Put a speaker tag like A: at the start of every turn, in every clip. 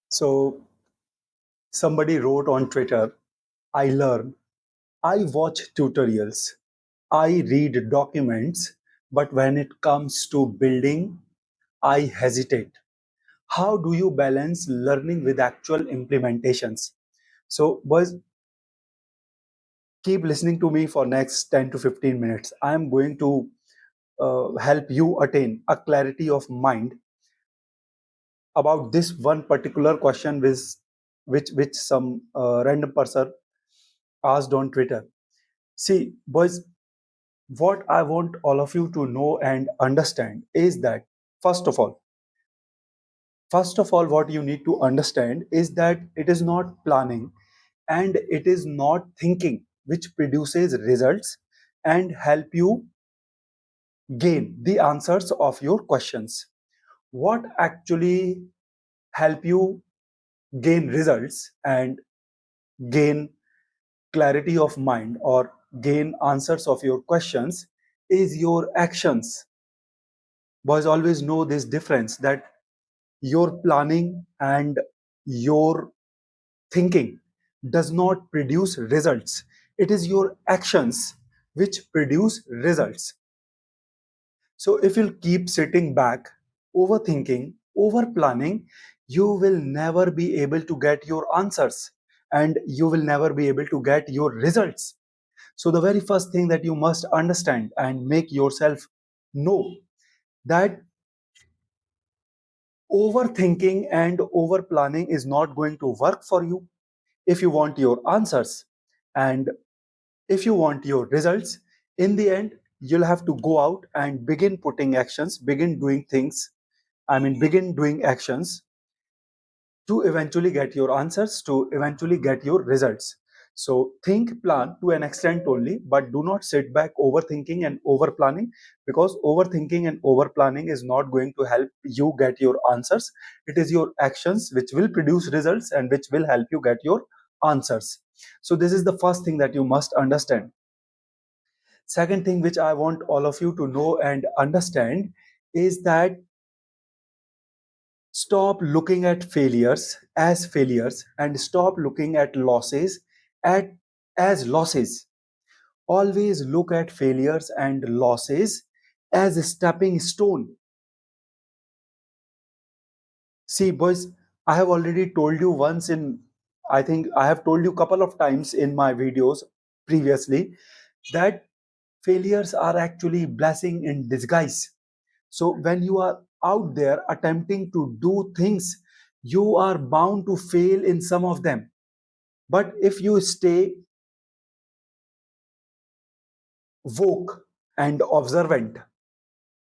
A: So somebody wrote on Twitter, I learn, I watch tutorials, I read documents, but when it comes to building, I hesitate. How do you balance learning with actual implementations? So, boys, keep listening to me for next 10 to 15 minutes. I am going to help you attain a clarity of mind about this one particular question which some random person asked on Twitter. See, boys, what I want all of you to know and understand is that first of all, what you need to understand is that it is not planning and it is not thinking which produces results and help you gain the answers of your questions. What actually help you gain results and gain clarity of mind or gain answers of your questions is your actions. Boys, always know this difference that your planning and your thinking does not produce results. It is your actions which produce results. So if you'll keep sitting back, overthinking, over planning, you will never be able to get your answers and you will never be able to get your results. So the very first thing that you must understand and make yourself know that overthinking and over planning is not going to work for you. If you want your answers and if you want your results, in the end, you'll have to go out and begin putting actions, begin doing things. Begin doing actions to eventually get your answers, to eventually get your results. So think, plan to an extent only, but do not sit back overthinking and over planning, because overthinking and over planning is not going to help you get your answers. It is your actions which will produce results and which will help you get your answers. So this is the first thing that you must understand. Second thing which I want all of you to know and understand is that stop looking at failures and stop looking at losses at as losses. Always look at failures and losses as a stepping stone. See, boys, I have already told you once in, I think I have told you a couple of times in my videos previously that failures are actually blessing in disguise. So when you are out there attempting to do things, you are bound to fail in some of them. But if you stay woke and observant,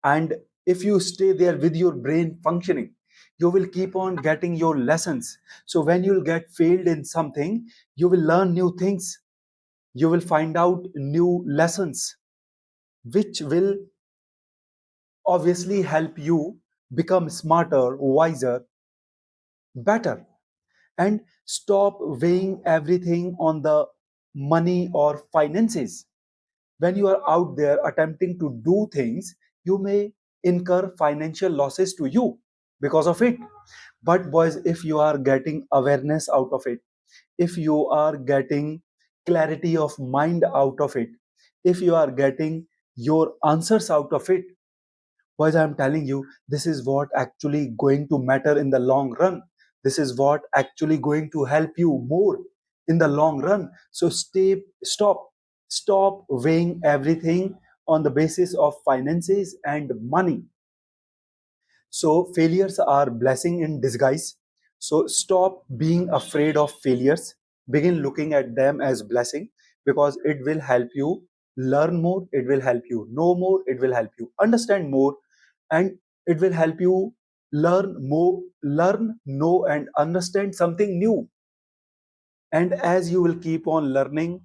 A: and if you stay there with your brain functioning, you will keep on getting your lessons. So when you'll get failed in something, you will learn new things. You will find out new lessons, which will obviously help you become smarter, wiser, better. And stop weighing everything on the money or finances. When you are out there attempting to do things, you may incur financial losses to you because of it. But boys, if you are getting awareness out of it, if you are getting clarity of mind out of it, if you are getting your answers out of it, boys, I'm telling you, this is what actually going to matter in the long run. This is what actually going to help you more in the long run. So stop weighing everything on the basis of finances and money. So failures are blessing in disguise. So stop being afraid of failures. Begin looking at them as blessing, because it will help you learn more, it will help you know more, it will help you understand more, and it will help you learn, know, and understand something new. And as you will keep on learning,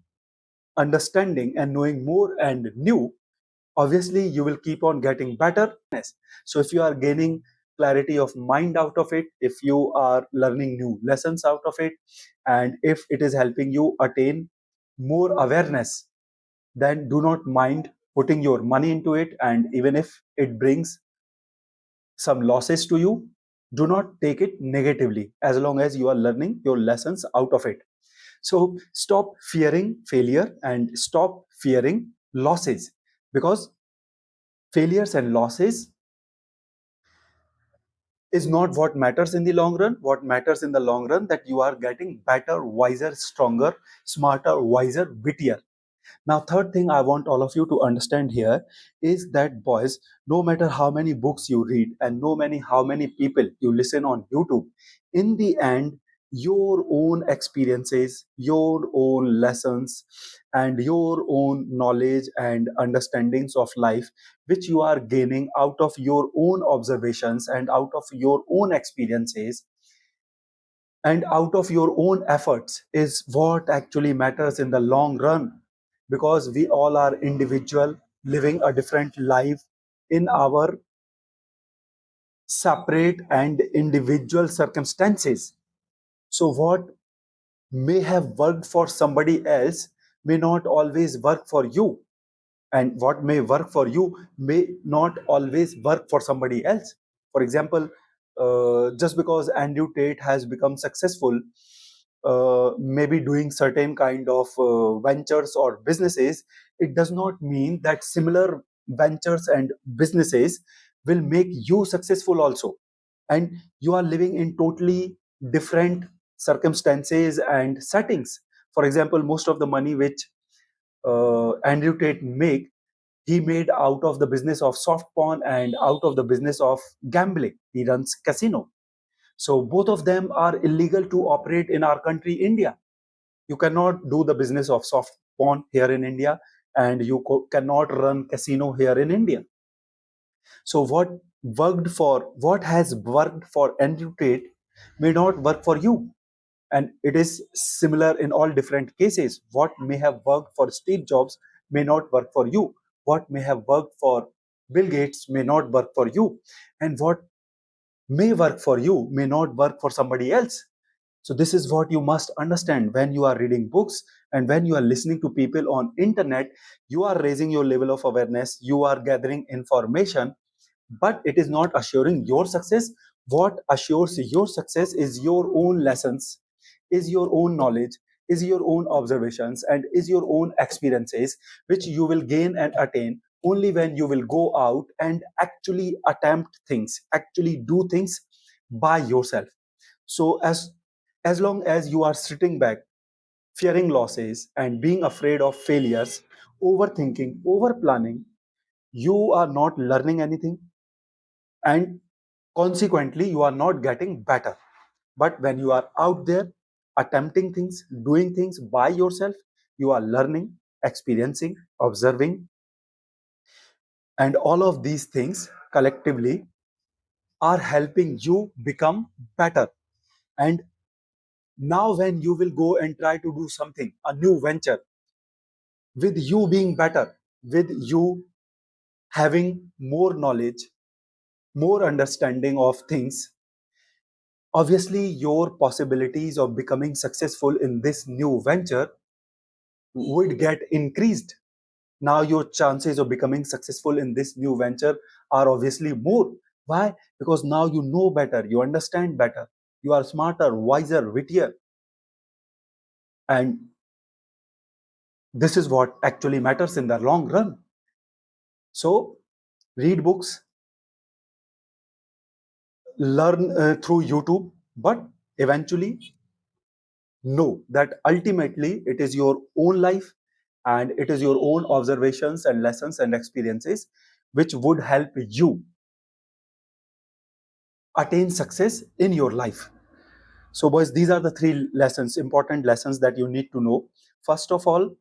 A: understanding, and knowing more and new, obviously you will keep on getting better. So if you are gaining clarity of mind out of it, if you are learning new lessons out of it, and if it is helping you attain more awareness, then do not mind putting your money into it. And even if it brings some losses to you, Do not take it negatively as long as you are learning your lessons out of it. So stop fearing failure and stop fearing losses, because failures and losses is not what matters in the long run. What matters in the long run that you are getting better, wiser, stronger, smarter, wiser, wittier. Now, third thing I want all of you to understand here is that, boys, no matter how many books you read and how many people you listen on YouTube, in the end, your own experiences, your own lessons, and your own knowledge and understandings of life, which you are gaining out of your own observations and out of your own experiences and out of your own efforts, is what actually matters in the long run, because we all are individual living a different life in our separate and individual circumstances. So what may have worked for somebody else may not always work for you, and what may work for you may not always work for somebody else. For example, just because Andrew Tate has become successful, maybe doing certain kind of ventures or businesses, it does not mean that similar ventures and businesses will make you successful also. And you are living in totally different circumstances and settings. For example, most of the money which Andrew Tate he made out of the business of soft porn and out of the business of gambling. He runs casino. So both of them are illegal to operate in our country, India. You cannot do the business of soft porn here in India, and you cannot run casino here in India. So what has worked for Andrew Tate may not work for you. And it is similar in all different cases. What may have worked for Steve Jobs may not work for you. What may have worked for Bill Gates may not work for you. And what may work for you may not work for somebody else. So this is what you must understand when you are reading books and when you are listening to people on internet. You are raising your level of awareness, you are gathering information, but it is not assuring your success. What assures your success is your own lessons, is your own knowledge, is your own observations, and is your own experiences, which you will gain and attain only when you will go out and actually attempt things, actually do things by yourself. So as long as you are sitting back, fearing losses and being afraid of failures, overthinking, over planning, you are not learning anything, and consequently you are not getting better. But when you are out there attempting things, doing things by yourself, you are learning, experiencing, observing, and all of these things collectively are helping you become better. And now when you will go and try to do something, a new venture, with you being better, with you having more knowledge, more understanding of things, obviously your possibilities of becoming successful in this new venture would get increased. Now your chances of becoming successful in this new venture are obviously more. Why? Because now you know better, you understand better, you are smarter, wiser, wittier. And this is what actually matters in the long run. So read books, learn through YouTube, but eventually know that ultimately it is your own life and it is your own observations and lessons and experiences which would help you attain success in your life. So, boys, these are the three lessons, important lessons that you need to know. First of all,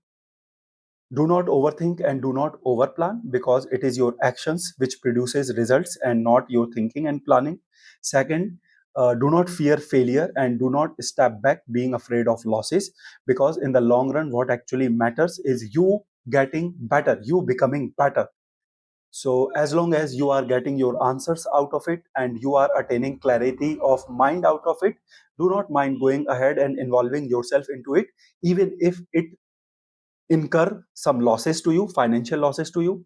A: do not overthink and do not overplan, because it is your actions which produces results and not your thinking and planning. Second, do not fear failure and do not step back being afraid of losses, because in the long run what actually matters is you getting better, you becoming better. So as long as you are getting your answers out of it and you are attaining clarity of mind out of it, do not mind going ahead and involving yourself into it, even if it incur some losses to you, financial losses to you,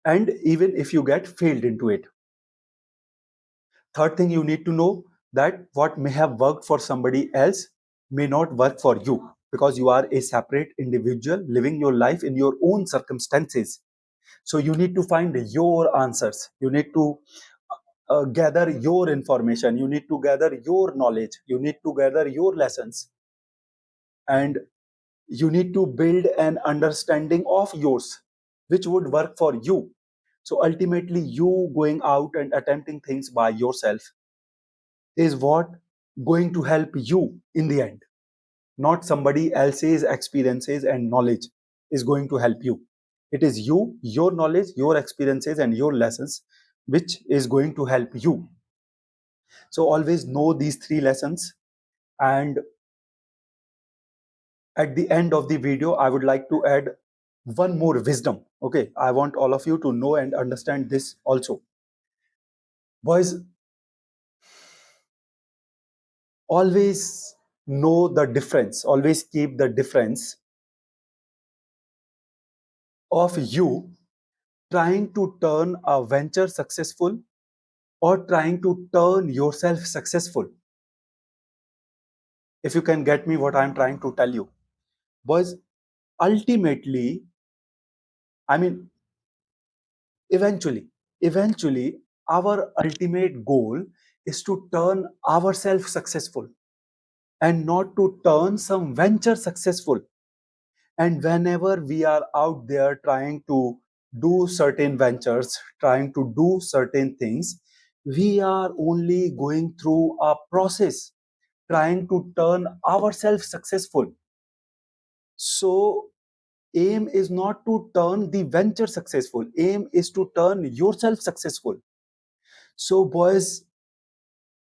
A: and even if you get failed into it. Third thing you need to know, that what may have worked for somebody else may not work for you, because you are a separate individual living your life in your own circumstances. So you need to find your answers. You need to gather your information. You need to gather your knowledge. You need to gather your lessons. And you need to build an understanding of yours, which would work for you. So ultimately, you going out and attempting things by yourself is what going to help you in the end. Not somebody else's experiences and knowledge is going to help you. It is you, your knowledge, your experiences, and your lessons which is going to help you. So always know these three lessons. And at the end of the video, I would like to add one more wisdom. Okay, I want all of you to know and understand this also. Boys, always know the difference, always keep the difference of you trying to turn a venture successful or trying to turn yourself successful. If you can get me what I'm trying to tell you. Boys, ultimately, I mean, eventually, our ultimate goal is to turn ourselves successful and not to turn some venture successful. And whenever we are out there trying to do certain ventures, trying to do certain things, we are only going through a process trying to turn ourselves successful. So, aim is not to turn the venture successful, aim is to turn yourself successful. So, boys,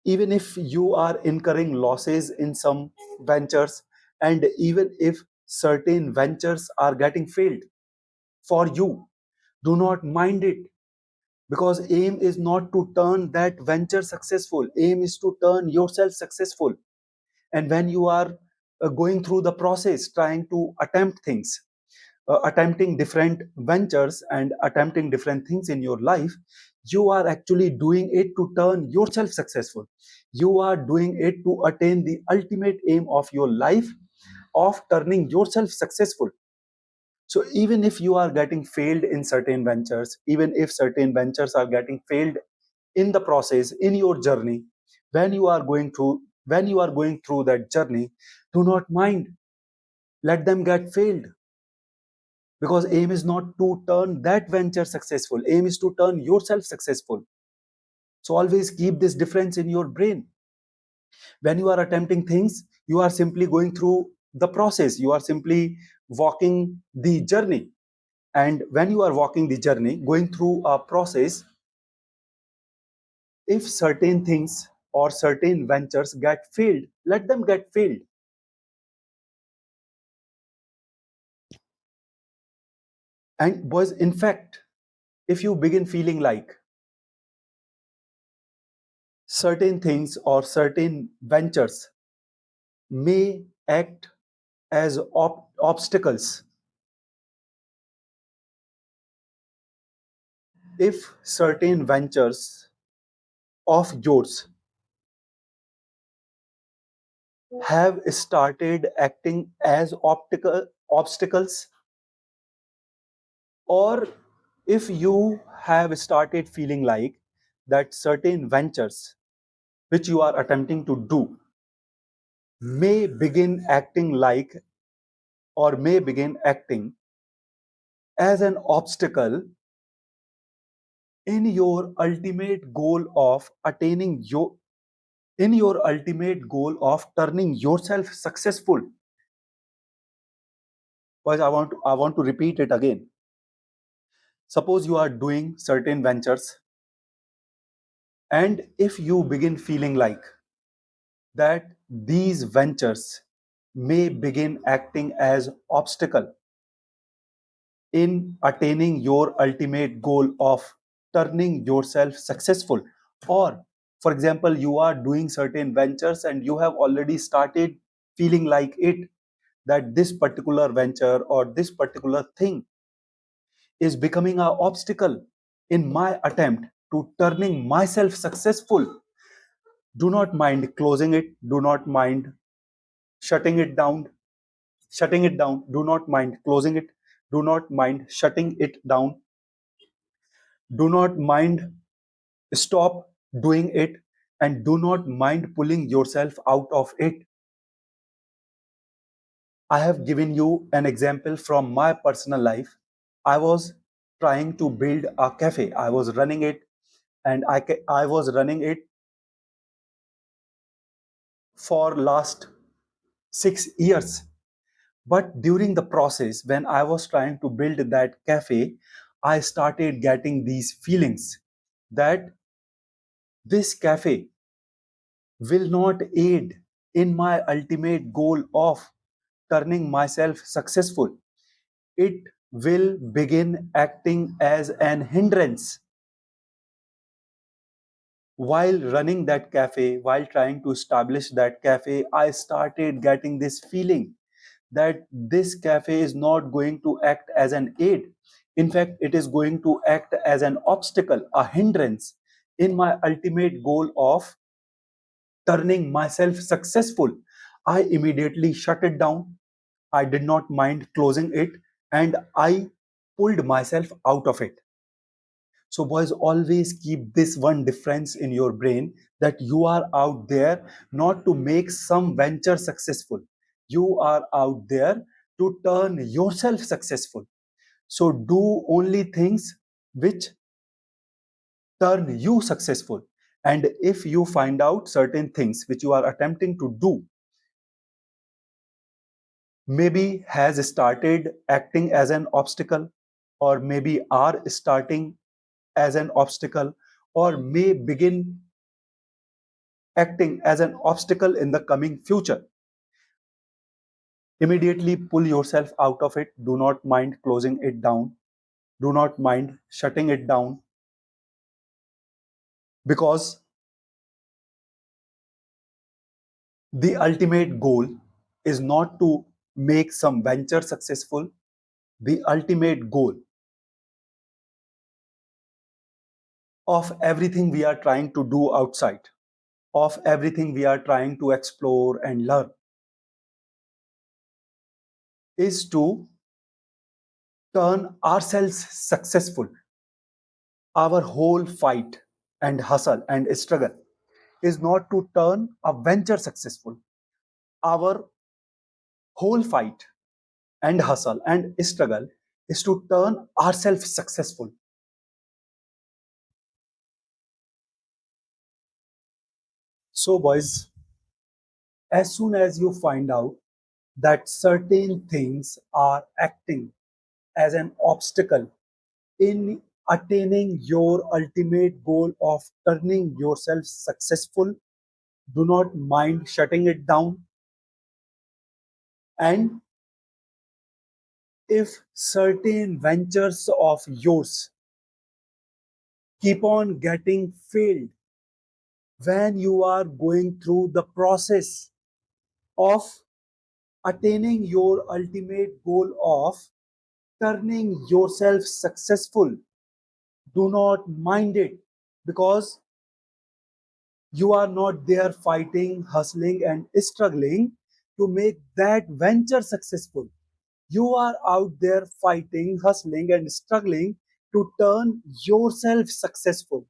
A: even if you are incurring losses in some ventures, and even if certain ventures are getting failed for you, do not mind it, because aim is not to turn that venture successful, aim is to turn yourself successful. And when you are going through the process trying to attempt things, attempting different ventures and attempting different things in your life, you are actually doing it to turn yourself successful. You are doing it to attain the ultimate aim of your life of turning yourself successful. So even if you are getting failed in certain ventures, even if certain ventures are getting failed in the process, in your journey, when you are going through that journey, do not mind, let them get failed, because aim is not to turn that venture successful, aim is to turn yourself successful. So always keep this difference in your brain. When you are attempting things, you are simply going through the process, you are simply walking the journey. And when you are walking the journey, going through a process, if certain things or certain ventures get failed, let them get failed. And boys, in fact, if you begin feeling like certain things or certain ventures may act as obstacles, if certain ventures of yours have started acting as obstacles, or if you have started feeling like that certain ventures which you are attempting to do may begin acting like, or may begin acting as an obstacle in your ultimate goal of attaining your in your ultimate goal of turning yourself successful. Because I want to repeat it again. Suppose you are doing certain ventures, and if you begin feeling like that these ventures may begin acting as obstacle in attaining your ultimate goal of turning yourself successful, or for example, you are doing certain ventures and you have already started feeling like it, that this particular venture or this particular thing is becoming an obstacle in my attempt to turning myself successful. Do not mind closing it. Do not mind shutting it down. Shutting it down. Do not mind closing it. Do not mind shutting it down. Do not mind stop doing it, and do not mind pulling yourself out of it. I have given you an example from my personal life. I was trying to build a cafe. I was running it, and I was running it for last 6 years. But during the process, when I was trying to build that cafe, I started getting these feelings that this cafe will not aid in my ultimate goal of turning myself successful. It will begin acting as an hindrance. While running that cafe, while trying to establish that cafe, I started getting this feeling that this cafe is not going to act as an aid. In fact, it is going to act as an obstacle, a hindrance in my ultimate goal of turning myself successful. I immediately shut it down. I did not mind closing it, and I pulled myself out of it. So, boys, always keep this one difference in your brain that you are out there not to make some venture successful. You are out there to turn yourself successful. So, do only things which turn you successful. And if you find out certain things which you are attempting to do, maybe has started acting as an obstacle, or maybe are starting as an obstacle, or may begin acting as an obstacle in the coming future, immediately pull yourself out of it. Do not mind closing it down. Do not mind shutting it down, because the ultimate goal is not to make some venture successful. The ultimate goal of everything we are trying to do outside, of everything we are trying to explore and learn, is to turn ourselves successful. Our whole fight and hustle and struggle is not to turn a venture successful. Our whole fight and hustle and struggle is to turn ourselves successful. So, boys, as soon as you find out that certain things are acting as an obstacle in attaining your ultimate goal of turning yourself successful, do not mind shutting it down. And if certain ventures of yours keep on getting failed when you are going through the process of attaining your ultimate goal of turning yourself successful, do not mind it, because you are not there fighting, hustling, and struggling to make that venture successful. You are out there fighting, hustling, and struggling to turn yourself successful.